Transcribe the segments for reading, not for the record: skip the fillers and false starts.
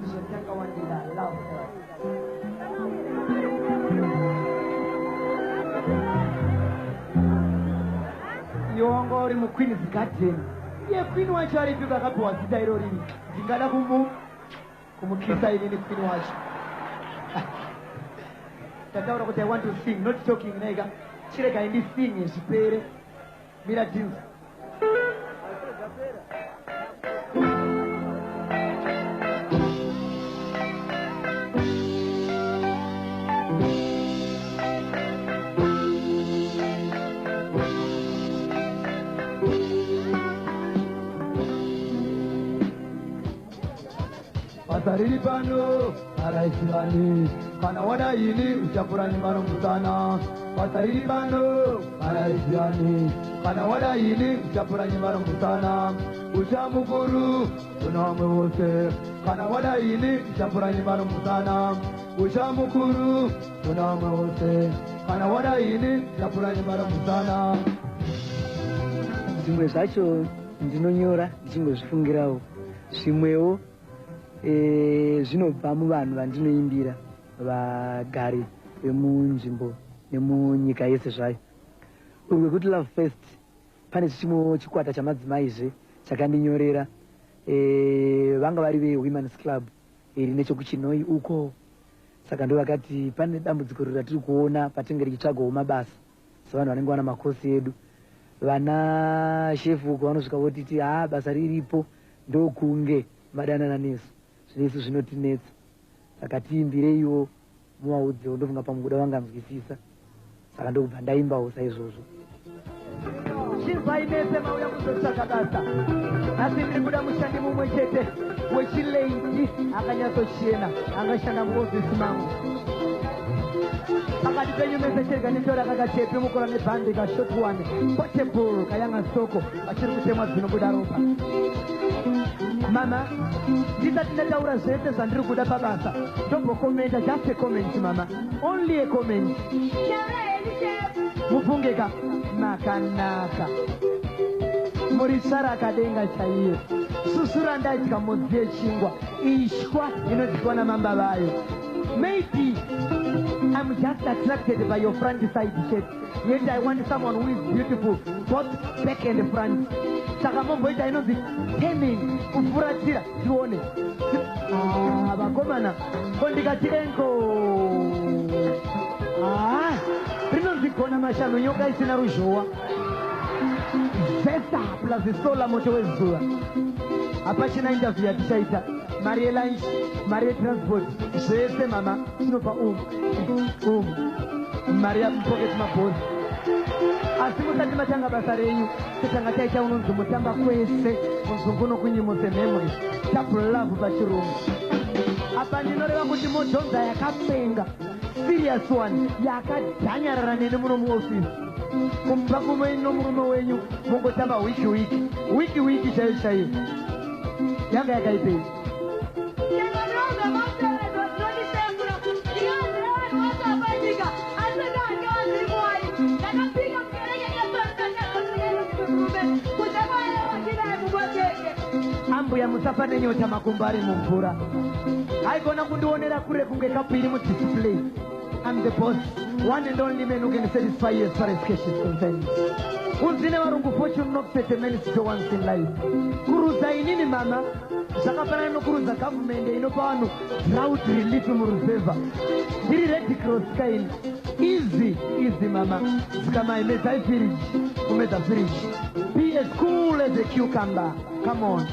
Shetanga Wandila, love her. Yongo uri mu Queen's Garden. Ye Queen wacho ari pika kapiwa zita iro riri. Ndingada kumukisa ini ni Queen wacho. Tataura kuti I want to sing, not talking nega. Chireka indi sing zvipere. Mira jeans. Pasarili pano, araisirani, kana wada ini uchapurani maro mutana. Pasarili pano, araisirani, kana wada ini uchapurani maro mutana. Ushamukuru, unamwe wose, kana wada ini uchapurani maro mutana. Ushamukuru, unamwe wose, kana wada ini uchapurani maro mutana. Zvimwe zvacho ndinonyora ndichingozvifungirawo, zvimwewo zvinobva muvanhu vandinoimbira vagari vemunzvimbo nemunyika yese zvayo. Urwe kuti Love Fest pane chimwe chikwata chamadzimaizve chakandinyorera vanga vari veWomen's Club iri nechekuChinoi uko. Saka ndo vakati pane dambudziko ratiri kuona patinenge tichitsvagawo mabasa sevanhu vanenge wana makosi edu. Vana shefu uko vanosvika votiti basa riripo ndokunge madanana nesu. Zvinesu zvinotinetsa. Saka tiimbireiwo muvaudzewo, ndofunga pamukuda vanganzwisisa. Saka ndokubva ndaimbawo saizvozvo. Chizainese mauya kuzotsvaka basa. Asi ndiri kuda mushandi mumwe chete wechileidi akanyatsochena angashanda muofisi mangu. Pakati penyu mese chega nendora kakachepi mukora nebhandi kashort one portable kayanga soko vachiri kutemwa dzinobuda ropa. Mama, ndisati ndataura zvese zvandiri kuda pabasa. Tombokomenta, just a comment mama. Only a comment. Mupungeka nakanaka. Murisara akadenga chaiyo. Susura ndadya modzi yechingwa. Ishwa inodywa namamba vayo. Maybe I'm just attracted by your front side shape. Yet I want someone who is beautiful, both back and front. Saka momboita inonzi hemming, kufuratira, tione. Vakomana, kondikati enko. Rinonzi kona mashanu, nyoka isina ruzhowa. Zesta plus sola moto wezuva. Apachina interview yatichaita. Mari lunch, mari transport. Zvese mama, inopa mari pocket mabhori. Asi musati matanga basa renyu, totanga taita unonzi mutamba kwese, muzunguno kunyimuse memories. Double love pachirungu. Apa ndinoreva kuti modhonza yakapenga, serious one, yakadhanyarara nene muno muofisi. Kumba kumwe nomurume wenyu, mungotamba wiki chaiyo. Yanga yakaipei. Ambuya musafane nyota makumbari mumvura. Haigona kundionera kure kunge kapiri mudisplay. I'm the boss, one and only man who can satisfy you as far as cash is concerned. Unzine varungu fortune not set a man to once in life. Kuruza inini mama, zvakafana inokuruza government inopa vanhu drought relief muruzevha. Ndiri Red Cross kaini. Easy mama. Zikamaemeza fridge, kumeza fridge. Be as cool as a cucumber. Come on.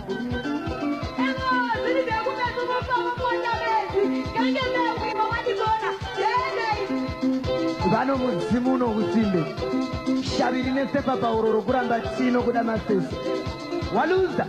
Vano mudzimu no usimbe. Shaviri nesepa pauroro kuramba chino kuda masesi. Waluza.